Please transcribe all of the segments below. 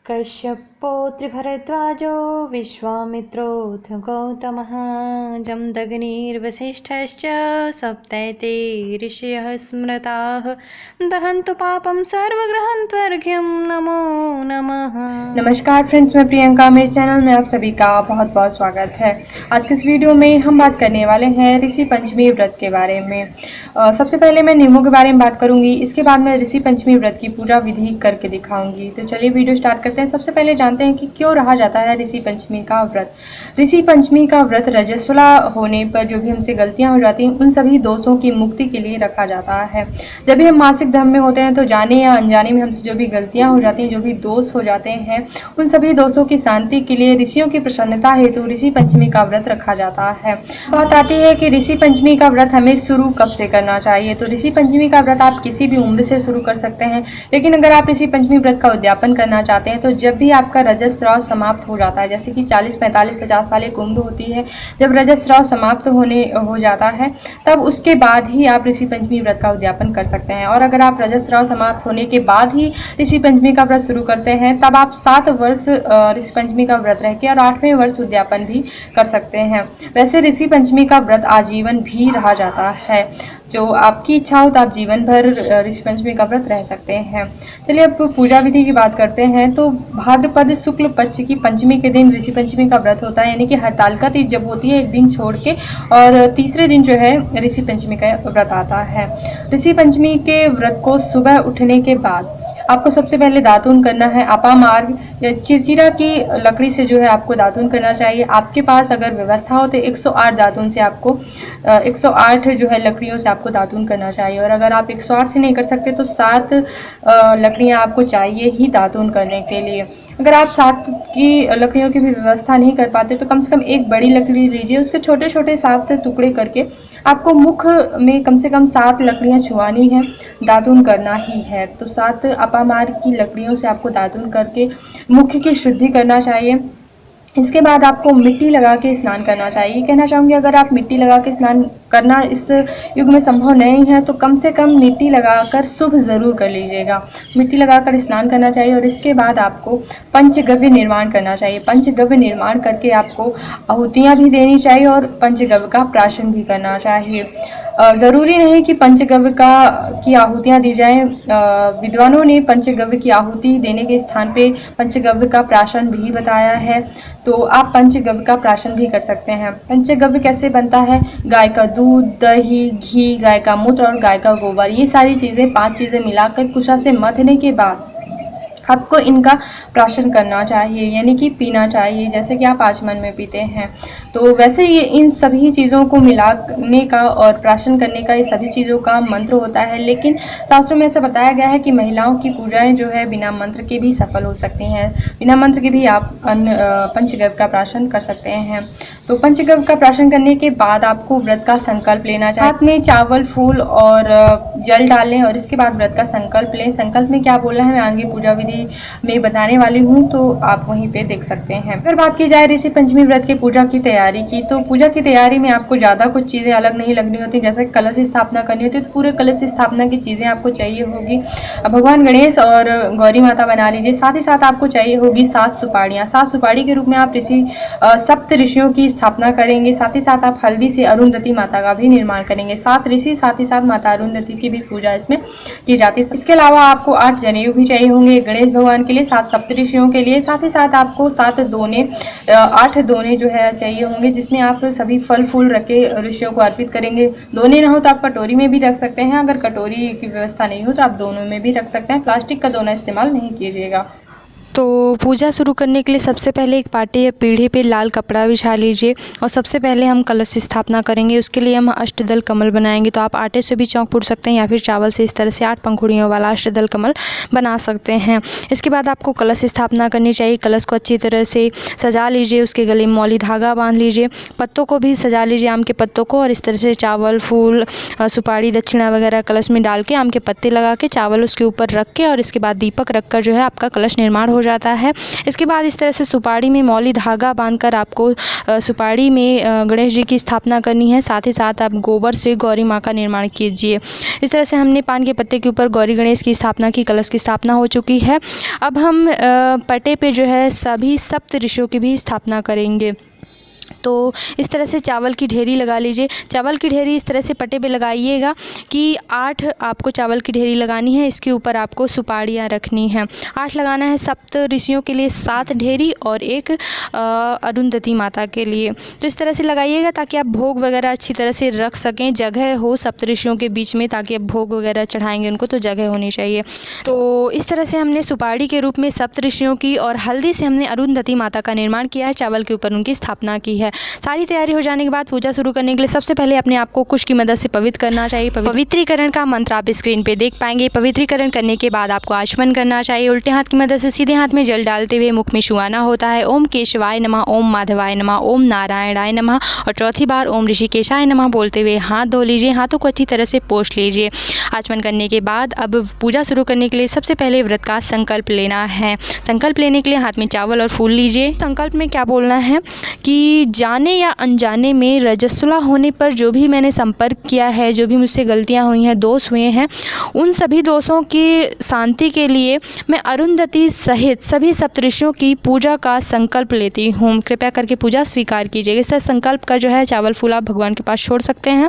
कश्यपोऽत्रिभरद्वाजो विश्वामित्रोऽथ गौतमः जमदग्निर्वसिष्ठश्च सप्तैते ऋषयः स्मृताः दहन्तु पापं सर्वग्रहन्त्वर्घ्यं नमो नमः। नमस्कार फ्रेंड्स, मैं प्रियंका। मेरे चैनल में आप सभी का बहुत बहुत स्वागत है। आज के इस वीडियो में हम बात करने वाले हैं ऋषि पंचमी व्रत के बारे में। सबसे पहले मैं नियमों के बारे में बात करूंगी, इसके बाद मैं ऋषि पंचमी व्रत की पूजा विधि करके दिखाऊंगी। तो चलिए वीडियो स्टार्ट करते हैं। सबसे पहले जानते हैं कि क्यों रहा जाता है ऋषि पंचमी का व्रत। ऋषि पंचमी का व्रत रजस्वला होने पर जो भी हमसे गलतियां हो जाती हैं उन सभी दोषों की मुक्ति के लिए रखा जाता है। जब भी हम मासिक धर्म में होते हैं तो जाने या अनजाने में हमसे जो भी गलतियां हो जाती हैं, जो भी दोष हो जाते हैं, उन सभी दोषों की शांति के लिए ऋषियों की प्रसन्नता हेतु ऋषि पंचमी का व्रत रखा जाता है। बात आती है कि ऋषि पंचमी का व्रत हमें शुरू कब से करना चाहिए। तो ऋषि पंचमी का व्रत आप किसी भी उम्र से शुरू कर सकते हैं, लेकिन अगर आप ऋषि पंचमी व्रत का उद्यापन करना चाहते हैं तो जब भी आपका रजस्राव समाप्त हो जाता है, जैसे कि 40, 45, 50 साल एक उम्र होती है, जब रजस्राव समाप्त हो जाता है तब उसके बाद ही आप ऋषि पंचमी व्रत का उद्यापन कर सकते हैं। और अगर आप रजस्राव समाप्त होने के बाद ही ऋषि पंचमी का व्रत शुरू करते हैं तब आप 7 वर्ष ऋषि पंचमी का व्रत रह के और 8वें वर्ष उद्यापन भी कर सकते हैं। वैसे ऋषि पंचमी का व्रत आजीवन भी रहा जाता है। जो आपकी इच्छा हो तो आप जीवन भर ऋषि पंचमी का व्रत रह सकते हैं। चलिए अब पूजा विधि की बात करते हैं। तो भाद्रपद शुक्ल पक्ष की पंचमी के दिन ऋषि पंचमी का व्रत होता है, यानी कि हड़तालिका तीज जब होती है एक दिन छोड़ के, और तीसरे दिन जो है ऋषि पंचमी का व्रत आता है। ऋषि पंचमी के व्रत को सुबह उठने के बाद आपको सबसे पहले दातून करना है। अपामार्ग या चिरचिरा की लकड़ी से जो है आपको दातून करना चाहिए। आपके पास अगर व्यवस्था हो तो 108 दातून से आपको 108 जो है लकड़ियों से आपको दातून करना चाहिए। और अगर आप 108 से नहीं कर सकते तो 7 लकड़ियां आपको चाहिए ही दातून करने के लिए। अगर आप 7 की लकड़ियों की भी व्यवस्था नहीं कर पाते तो कम से कम एक बड़ी लकड़ी लीजिए, उसके छोटे छोटे 7 टुकड़े करके आपको मुख में कम से कम 7 लकड़ियां छुआनी है, दातून करना ही है। तो 7 अपामार्ग की लकड़ियों से आपको दातून करके मुख की शुद्धि करना चाहिए। इसके बाद आपको मिट्टी लगा के स्नान करना चाहिए। कहना चाहूँगी, अगर आप मिट्टी लगा के स्नान करना इस युग में संभव नहीं है तो कम से कम मिट्टी लगाकर शुभ ज़रूर कर लीजिएगा। मिट्टी लगाकर स्नान करना चाहिए और इसके बाद आपको पंचगव्य निर्माण करना चाहिए। पंचगव्य निर्माण करके आपको आहुतियाँ भी देनी चाहिए और पंचगव्य का प्राशन भी करना चाहिए। ज़रूरी नहीं कि पंचगव्य की आहुतियाँ दी जाएं। विद्वानों ने पंचगव्य की आहुति देने के स्थान पे पंचगव्य का प्राशन भी बताया है, तो आप पंचगव्य का प्राशन भी कर सकते हैं। पंचगव्य कैसे बनता है? गाय का दूध, दही, घी, गाय का मूत्र और गाय का गोबर, ये सारी चीज़ें 5 चीज़ें मिलाकर कुशा से मथने के बाद आपको इनका प्राशन करना चाहिए, यानी कि पीना चाहिए, जैसे कि आप आचमन में पीते हैं। तो वैसे ये इन सभी चीज़ों को मिलाने का और प्राशन करने का, ये सभी चीज़ों का मंत्र होता है। लेकिन शास्त्रों में ऐसा बताया गया है कि महिलाओं की पूजाएं जो है बिना मंत्र के भी सफल हो सकती हैं। बिना मंत्र के भी आप पंचगव्य का प्राशन कर सकते हैं। तो पंचगव्य का प्राशन करने के बाद आपको व्रत का संकल्प लेना चाहिए। हाथ में चावल, फूल और जल डाल लें और इसके बाद व्रत का संकल्प लें। संकल्प में क्या बोलना है मैं आगे पूजा विधि में बताने वाली हूँ, तो आप वहीं पे देख सकते हैं। अगर बात की जाए ऋषि पंचमी व्रत की पूजा की तैयारी की, तो पूजा की तैयारी में आपको ज़्यादा कुछ चीज़ें अलग नहीं लगनी होती। जैसे कलश स्थापना करनी होती है तो पूरे कलश स्थापना की चीज़ें आपको चाहिए होगी। भगवान गणेश और गौरी माता बना लीजिए। साथ ही साथ आपको चाहिए होगी 7 सुपारियाँ। 7 सुपारी के रूप में आप सप्त ऋषियों की स्थापना करेंगे। साथ ही साथ आप हल्दी से अरुंधति माता का भी निर्माण करेंगे। 7 ऋषि, साथ ही साथ माता अरुंधति की भी पूजा इसमें की जाती है। इसके अलावा आपको 8 जनेऊ भी चाहिए होंगे गणेश भगवान के लिए, 7 सप्तऋषियों के लिए। साथ ही साथ आपको 8 दोने जो है चाहिए होंगे, जिसमें आप सभी फल फूल रख के ऋषियों को अर्पित करेंगे। दोने ना हो तो आप कटोरी में भी रख सकते हैं। अगर कटोरी की व्यवस्था नहीं हो तो आप दोनों में भी रख सकते हैं। प्लास्टिक का दोना इस्तेमाल नहीं कीजिएगा। तो पूजा शुरू करने के लिए सबसे पहले एक पाटे या पीढ़े पे लाल कपड़ा बिछा लीजिए और सबसे पहले हम कलश स्थापना करेंगे। उसके लिए हम अष्टदल कमल बनाएंगे। तो आप आटे से भी चौक पुर सकते हैं या फिर चावल से इस तरह से 8 पंखुड़ियों वाला अष्टदल कमल बना सकते हैं। इसके बाद आपको कलश स्थापना करनी चाहिए। कलश को अच्छी तरह से सजा लीजिए, उसके गले में मौली धागा बांध लीजिए, पत्तों को भी सजा लीजिए, आम के पत्तों को, और इस तरह से चावल, फूल, सुपारी, दक्षिणा वगैरह कलश में डाल के आम के पत्ते लगा के चावल उसके ऊपर रख के और इसके बाद दीपक रखकर जो है आपका कलश निर्माण हो हो जाता है। इसके बाद इस तरह से सुपारी में मौली धागा बांधकर आपको सुपारी में गणेश जी की स्थापना करनी है। साथ ही साथ आप गोबर से गौरी माँ का निर्माण कीजिए। इस तरह से हमने पान के पत्ते के ऊपर गौरी गणेश की स्थापना की, कलश की स्थापना हो चुकी है। अब हम पटे पे जो है सभी सप्त ऋषियों की भी स्थापना करेंगे। तो इस तरह से चावल की ढेरी लगा लीजिए। चावल की ढेरी इस तरह से पटे पे लगाइएगा कि 8 आपको चावल की ढेरी लगानी है। इसके ऊपर आपको सुपाड़ियाँ रखनी हैं। 8 लगाना है सप्त ऋषियों के लिए, 7 ढेरी और 1 अरुंधति माता के लिए। तो इस तरह से लगाइएगा ताकि आप भोग वगैरह अच्छी तरह से रख सकें, जगह हो सप्त ऋषियों के बीच में, ताकि आप भोग वगैरह चढ़ाएंगे उनको तो जगह होनी चाहिए। तो इस तरह से हमने सुपाड़ी के रूप में सप्त ऋषियों की और हल्दी से हमने अरुंधति माता का निर्माण किया है, चावल के ऊपर उनकी स्थापना की है। सारी तैयारी हो जाने के बाद पूजा शुरू करने के लिए सबसे पहले अपने आप को कुश की मदद से पवित्र करना चाहिए। पवित्रीकरण का मंत्र आप स्क्रीन पे देख पाएंगे। पवित्रीकरण करने के बाद आपको आचमन करना चाहिए। उल्टे हाथ की मदद से सीधे हाथ में जल डालते हुए मुख में छुआना होता है। ओम केशवाय नमः, ओम माधवाय नमः, ओम नारायणाय नमः और चौथी बार ओम ऋषिकेशाय नमः बोलते हुए हाथ धो लीजिए। हाथों को अच्छी तरह से पोंछ लीजिए। आचमन करने के बाद अब पूजा शुरू करने के लिए सबसे पहले व्रत का संकल्प लेना है। संकल्प लेने के लिए हाथ में चावल और फूल लीजिए। संकल्प में क्या बोलना है कि जाने या अनजाने में रजस्वला होने पर जो भी मैंने संपर्क किया है, जो भी मुझसे गलतियां हुई हैं, दोष हुए हैं, उन सभी दोषों की शांति के लिए मैं अरुंधति सहित सभी सप्तऋषियों की पूजा का संकल्प लेती हूँ। कृपया करके पूजा स्वीकार कीजिएगा। इस संकल्प का जो है चावल फूल आप भगवान के पास छोड़ सकते हैं।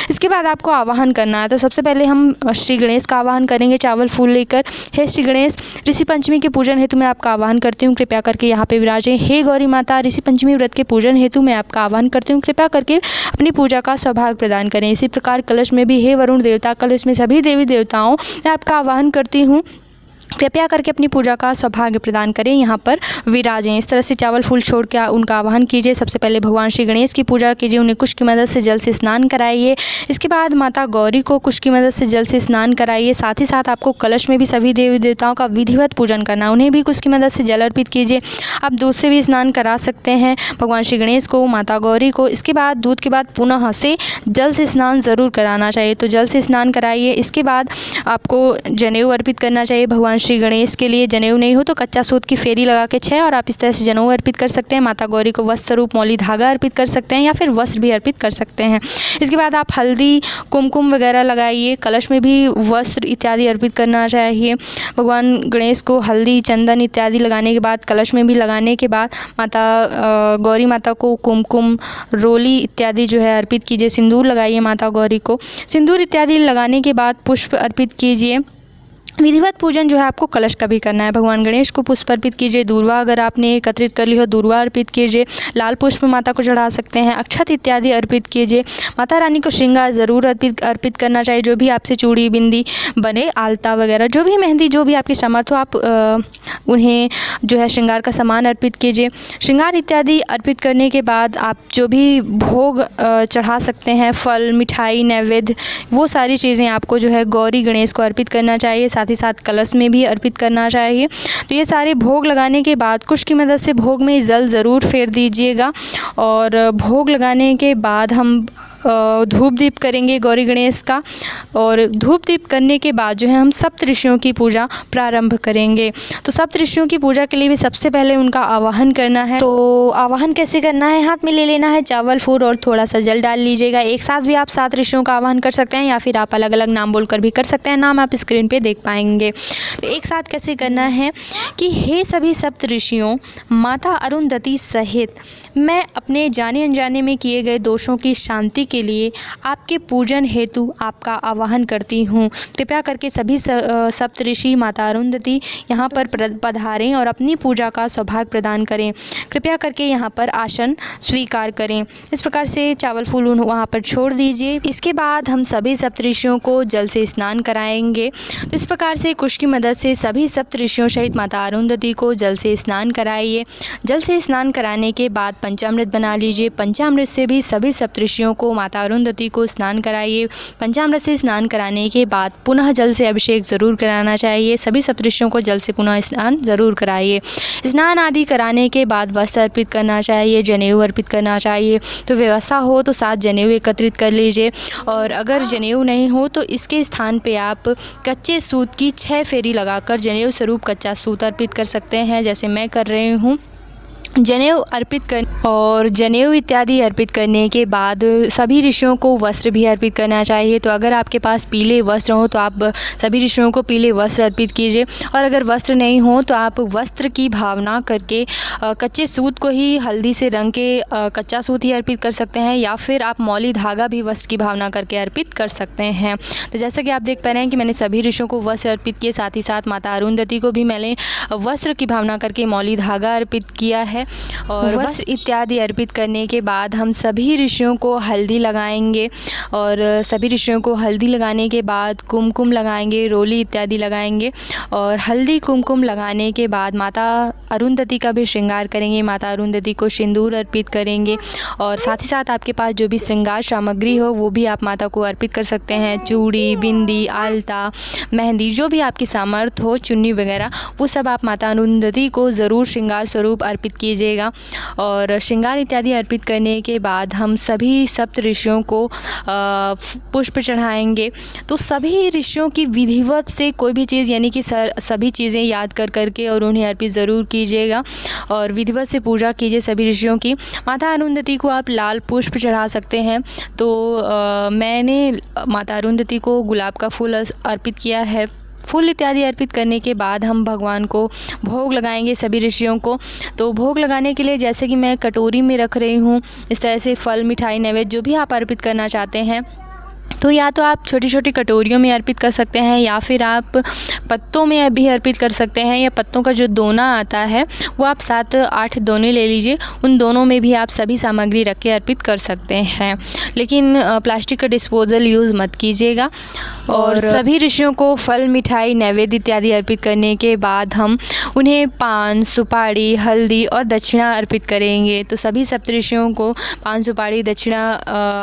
इसके बाद आपको आवाहन करना है। तो सबसे पहले हम श्री गणेश का आवाहन करेंगे चावल फूल लेकर। हे श्री गणेश, ऋषि पंचमी के पूजन हेतु मैं आपका आवाहन करती हूँ, कृपया करके यहाँ पे विराजें। हे गौरी माता, ऋषि पंचमी व्रत के पूजन हेतु मैं आपका आह्वान करती हूँ, कृपया करके अपनी पूजा का सौभाग्य प्रदान करें। इसी प्रकार कलश में भी हे वरुण देवता, कलश में सभी देवी देवताओं मैं आपका आह्वान करती हूँ, कृपया करके अपनी पूजा का सौभाग्य प्रदान करें, यहाँ पर विराजें। इस तरह से चावल फूल छोड़ के उनका आवाहन कीजिए। सबसे पहले भगवान श्री गणेश की पूजा कीजिए, उन्हें कुश की मदद से जल से स्नान कराइए। इसके बाद माता गौरी को कुश की मदद से जल से स्नान कराइए। साथ ही साथ आपको कलश में भी सभी देवी देवताओं का विधिवत पूजन करना है, उन्हें भी कुश की मदद से जल अर्पित कीजिए। आप दूध से भी स्नान करा सकते हैं भगवान श्री गणेश को, माता गौरी को। इसके बाद दूध के बाद पुनः से जल से स्नान ज़रूर कराना चाहिए, तो जल से स्नान कराइए। इसके बाद आपको जनेऊ अर्पित करना चाहिए भगवान श्री गणेश के लिए। जनेऊ नहीं हो तो कच्चा सूत की फेरी लगा के 6 और आप इस तरह से जनेऊ अर्पित कर सकते हैं। माता गौरी को वस्त्र स्वरूप मौली धागा अर्पित कर सकते हैं या फिर वस्त्र भी अर्पित कर सकते हैं। इसके बाद आप हल्दी, कुमकुम वगैरह लगाइए। कलश में भी वस्त्र इत्यादि अर्पित करना चाहिए। भगवान गणेश को हल्दी, चंदन इत्यादि लगाने के बाद, कलश में भी लगाने के बाद माता गौरी माता को कुमकुम, रोली इत्यादि जो है अर्पित कीजिए। सिंदूर लगाइए माता गौरी को। सिंदूर इत्यादि लगाने के बाद पुष्प अर्पित कीजिए। विधिवत पूजन जो है आपको कलश का भी करना है। भगवान गणेश को पुष्प अर्पित कीजिए। दूर्वा अगर आपने एकत्रित कर ली हो, दूर्वा अर्पित कीजिए। लाल पुष्प माता को चढ़ा सकते हैं। अक्षत इत्यादि अर्पित कीजिए। माता रानी को श्रृंगार ज़रूर अर्पित करना चाहिए। जो भी आपसे चूड़ी, बिंदी बने, आलता वगैरह, जो भी मेहंदी, जो भी आपकी सामर्थ्य हो, आप उन्हें जो है श्रृंगार का सामान अर्पित कीजिए। श्रृंगार इत्यादि अर्पित करने के बाद आप जो भी भोग चढ़ा सकते हैं, फल, मिठाई, नैवेद्य, वो सारी चीज़ें आपको जो है गौरी गणेश को अर्पित करना चाहिए। साथ ही साथ कलश में भी अर्पित करना चाहिए। तो ये सारे भोग लगाने के बाद कुश की मदद से भोग में जल ज़रूर फेर दीजिएगा। और भोग लगाने के बाद हम धूप दीप करेंगे गौरी गणेश का। और धूप दीप करने के बाद जो है हम सप्त ऋषियों की पूजा प्रारंभ करेंगे। तो सप्त ऋषियों की पूजा के लिए भी सबसे पहले उनका आवाहन करना है। तो आवाहन कैसे करना है? हाथ में ले लेना है चावल फूल और थोड़ा सा जल डाल लीजिएगा। एक साथ भी आप 7 ऋषियों का आवाहन कर सकते हैं या फिर आप अलग अलग नाम बोलकर भी कर सकते हैं। नाम आप स्क्रीन पे देख पाएंगे। तो एक साथ कैसे करना है कि हे सभी सप्त ऋषियों, माता अरुंधति सहित मैं अपने जाने अनजाने में किए गए दोषों की शांति के लिए आपके पूजन हेतु आपका आवाहन करती हूँ। कृपया करके सभी सप्त ऋषि माता अरुंधति यहाँ पर पधारें और अपनी पूजा का सौभाग्य प्रदान करें। कृपया करके यहाँ पर आसन स्वीकार करें। इस प्रकार से चावल फूल वहाँ पर छोड़ दीजिए। इसके बाद हम सभी सप्त ऋषियों को जल से स्नान कराएंगे। तो इस प्रकार से कुश की मदद से सभी सप्त ऋषियों सहित माता अरुंधति को जल से स्नान कराइए। जल से स्नान कराने के बाद पंचामृत बना लीजिए। पंचामृत से भी सभी सप्त ऋषियों को माता अरुंधति को स्नान कराइए। पंचामृत से स्नान कराने के बाद पुनः जल से अभिषेक ज़रूर कराना चाहिए। सभी सप्तऋषियों को जल से पुनः स्नान ज़रूर कराइए। स्नान आदि कराने के बाद वस्त्र अर्पित करना चाहिए, जनेऊ अर्पित करना चाहिए। तो व्यवस्था हो तो 7 जनेऊ एकत्रित कर लीजिए, और अगर जनेऊ नहीं हो तो इसके स्थान पे आप कच्चे सूत की 6 फेरी लगाकर जनेऊ स्वरूप कच्चा सूत अर्पित कर सकते हैं, जैसे मैं कर रही हूँ। जनेऊ अर्पित कर और जनेऊ इत्यादि अर्पित करने के बाद सभी ऋषियों को वस्त्र भी अर्पित करना चाहिए। तो अगर आपके पास पीले वस्त्र हो तो आप सभी ऋषियों को पीले वस्त्र अर्पित कीजिए, और अगर वस्त्र नहीं हो तो आप वस्त्र की भावना करके कच्चे सूत को ही हल्दी से रंग के कच्चा सूत ही अर्पित कर सकते हैं, या फिर आप मौली धागा भी वस्त्र की भावना करके अर्पित कर सकते हैं। तो जैसा कि आप देख पा रहे हैं कि मैंने सभी ऋषियों को वस्त्र अर्पित किए, साथ ही साथ माता अरुंधति को भी मैंने वस्त्र की भावना करके मौली धागा अर्पित किया है। और वस्त्र इत्यादि अर्पित करने के बाद हम सभी ऋषियों को हल्दी लगाएंगे, और सभी ऋषियों को हल्दी लगाने के बाद कुमकुम लगाएंगे, रोली इत्यादि लगाएंगे। और हल्दी कुमकुम लगाने के बाद माता अरुंधति का भी श्रृंगार करेंगे। माता अरुंधति को सिंदूर अर्पित करेंगे, और साथ ही साथ आपके पास जो भी श्रृंगार सामग्री हो वो भी आप माता को अर्पित कर सकते हैं। चूड़ी, बिंदी, आलता, मेहंदी, जो भी आपकी सामर्थ्य हो, चुन्नी वगैरह, वो सब आप माता अरुंधति को ज़रूर श्रृंगार स्वरूप अर्पित कीजिएगा। और श्रृंगार इत्यादि अर्पित करने के बाद हम सभी सप्त ऋषियों को पुष्प चढ़ाएंगे। तो सभी ऋषियों की विधिवत से कोई भी चीज़, यानी कि सभी चीज़ें याद कर करके और उन्हें अर्पित ज़रूर कीजिएगा, और विधिवत से पूजा कीजिए सभी ऋषियों की। माता अरुंधति को आप लाल पुष्प चढ़ा सकते हैं। तो मैंने माता अरुंधति को गुलाब का फूल अर्पित किया है। फूल इत्यादि अर्पित करने के बाद हम भगवान को भोग लगाएंगे सभी ऋषियों को। तो भोग लगाने के लिए जैसे कि मैं कटोरी में रख रही हूँ, इस तरह से फल, मिठाई, नैवेद्य जो भी आप अर्पित करना चाहते हैं, तो या तो आप छोटी छोटी कटोरियों में अर्पित कर सकते हैं, या फिर आप पत्तों में भी अर्पित कर सकते हैं, या पत्तों का जो दोना आता है वो आप 7-8 दोने ले लीजिए, उन दोनों में भी आप सभी सामग्री रख के अर्पित कर सकते हैं। लेकिन प्लास्टिक का डिस्पोजल यूज़ मत कीजिएगा। और सभी ऋषियों को फल, मिठाई, नैवेद्य इत्यादि अर्पित करने के बाद हम उन्हें पान, सुपारी, हल्दी और दक्षिणा अर्पित करेंगे। तो सभी सप्तऋषियों को पान, सुपारी, दक्षिणा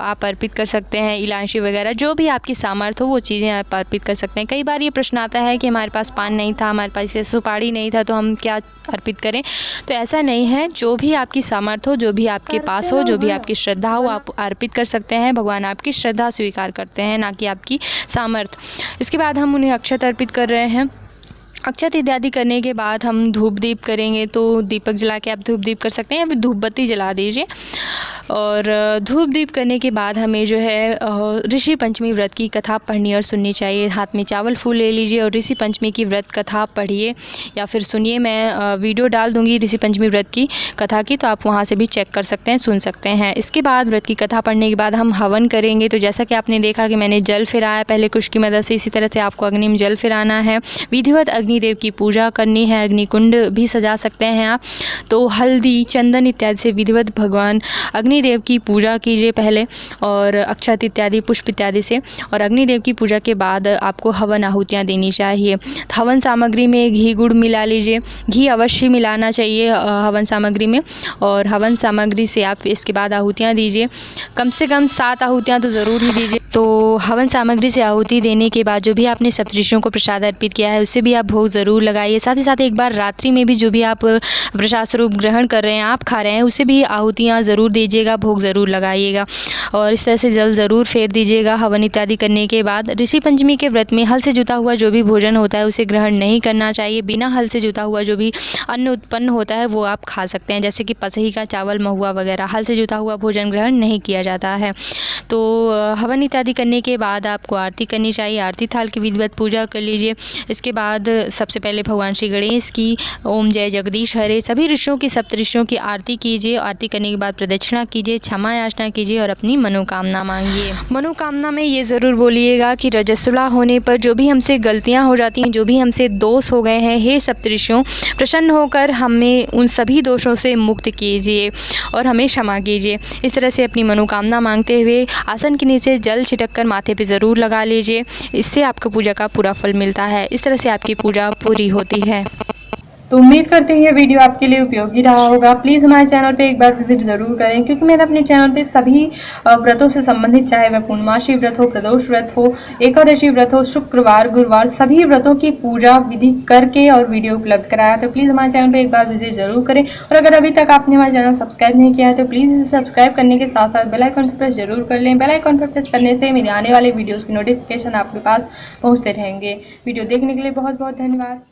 आप अर्पित कर सकते हैं, इलायची वगैरह जो भी आपकी सामर्थ्य हो वो चीज़ें आप अर्पित कर सकते हैं। कई बार ये प्रश्न आता है कि हमारे पास पान नहीं था, हमारे पास सुपारी नहीं था, तो हम क्या अर्पित करें। तो ऐसा नहीं है, जो भी आपकी सामर्थ्य हो, जो भी आपके पास हो, जो भी आपकी श्रद्धा हो, आप अर्पित कर सकते हैं। भगवान आपकी श्रद्धा स्वीकार करते हैं, ना कि आपकी सामर्थ्य। इसके बाद हम उन्हें अक्षत अर्पित कर रहे हैं। अक्षत इत्यादि करने के बाद हम धूप दीप करेंगे। तो दीपक जला के आप धूप दीप कर सकते हैं, या फिर धूप बत्ती जला दीजिए। और धूप दीप करने के बाद हमें जो है ऋषि पंचमी व्रत की कथा पढ़नी और सुननी चाहिए। हाथ में चावल फूल ले लीजिए और ऋषि पंचमी की व्रत कथा पढ़िए या फिर सुनिए। मैं वीडियो डाल दूंगी ऋषि पंचमी व्रत की कथा की, तो आप वहां से भी चेक कर सकते हैं, सुन सकते हैं। इसके बाद व्रत की कथा पढ़ने के बाद हम हवन करेंगे। तो जैसा कि आपने देखा कि मैंने जल फिराया पहले कुश की मदद से, इसी तरह से आपको अग्नि में जल फिराना है। विधिवत अग्निदेव की पूजा करनी है, अग्निकुंड भी सजा सकते हैं आप। तो हल्दी, चंदन इत्यादि से विधिवत भगवान अग्निदेव की पूजा कीजिए पहले, और अक्षत इत्यादि, पुष्प इत्यादि से। और अग्निदेव की पूजा के बाद आपको हवन आहुतियाँ देनी चाहिए। हवन सामग्री में घी गुड़ मिला लीजिए, घी अवश्य मिलाना चाहिए हवन सामग्री में। और हवन सामग्री से आप इसके बाद आहुतियाँ दीजिए, कम से कम 7 आहुतियाँ तो ज़रूर ही दीजिए। तो हवन सामग्री से आहुति देने के बाद जो भी आपने सप्तऋषियों को प्रसाद अर्पित किया है उससे भी आप भोग ज़रूर लगाइए। साथ ही साथ एक बार रात्रि में भी जो भी आप प्रसाद स्वरूप ग्रहण कर रहे हैं, आप खा रहे हैं, उसे भी आहुतियाँ ज़रूर दीजिएगा, भोग ज़रूर लगाइएगा। और इस तरह से जल ज़रूर फेर दीजिएगा हवन इत्यादि करने के बाद। ऋषि पंचमी के व्रत में हल से जुता हुआ जो भी भोजन होता है उसे ग्रहण नहीं करना चाहिए। बिना हल से जुता हुआ जो भी अन्न उत्पन्न होता है वो आप खा सकते हैं, जैसे कि पसही का चावल, महुआ वगैरह। हल से जुता हुआ भोजन ग्रहण नहीं किया जाता है। तो हवन इत्यादि करने के बाद आपको आरती करनी चाहिए। आरती थाल की विधिवत पूजा कर लीजिए। इसके बाद सबसे पहले भगवान श्री गणेश की ओम जय जगदीश हरे सभी ऋषियों की, सप्तऋषियों की आरती कीजिए। आरती करने के बाद प्रदक्षिणा कीजिए, क्षमा याचना कीजिए और अपनी मनोकामना मांगिए। मनोकामना में ये ज़रूर बोलिएगा कि रजस्वला होने पर जो भी हमसे गलतियाँ हो जाती हैं, जो भी हमसे दोष हो गए हैं, हे सप्तऋषियों प्रसन्न होकर हमें उन सभी दोषों से मुक्त कीजिए और हमें क्षमा कीजिए। इस तरह से अपनी मनोकामना मांगते हुए आसन के नीचे जल छिटक कर माथे पे ज़रूर लगा लीजिए। इससे आपको पूजा का पूरा फल मिलता है। इस तरह से आपकी पूजा पूरी होती है। तो उम्मीद करते हैं ये वीडियो आपके लिए उपयोगी रहा होगा। प्लीज़ हमारे चैनल पे एक बार विजिट ज़रूर करें, क्योंकि मैंने अपने चैनल पे सभी व्रतों से संबंधित, चाहे वह पूर्णमासी व्रत हो, प्रदोष व्रत हो, एकादशी व्रत हो, शुक्रवार, गुरुवार, सभी व्रतों की पूजा विधि करके और वीडियो उपलब्ध कराया। तो प्लीज़ हमारे चैनल पर एक बार विजिट ज़रूर करें, और अगर अभी तक आपने हमारे चैनल सब्सक्राइब नहीं किया है तो प्लीज़ इसे सब्सक्राइब करने के साथ साथ बेल आइकन पर प्रेस जरूर कर लें। बेल आइकन पर प्रेस करने से मेरे आने वाले वीडियोज़ की नोटिफिकेशन आपके पास पहुँचते रहेंगे। वीडियो देखने के लिए बहुत बहुत धन्यवाद।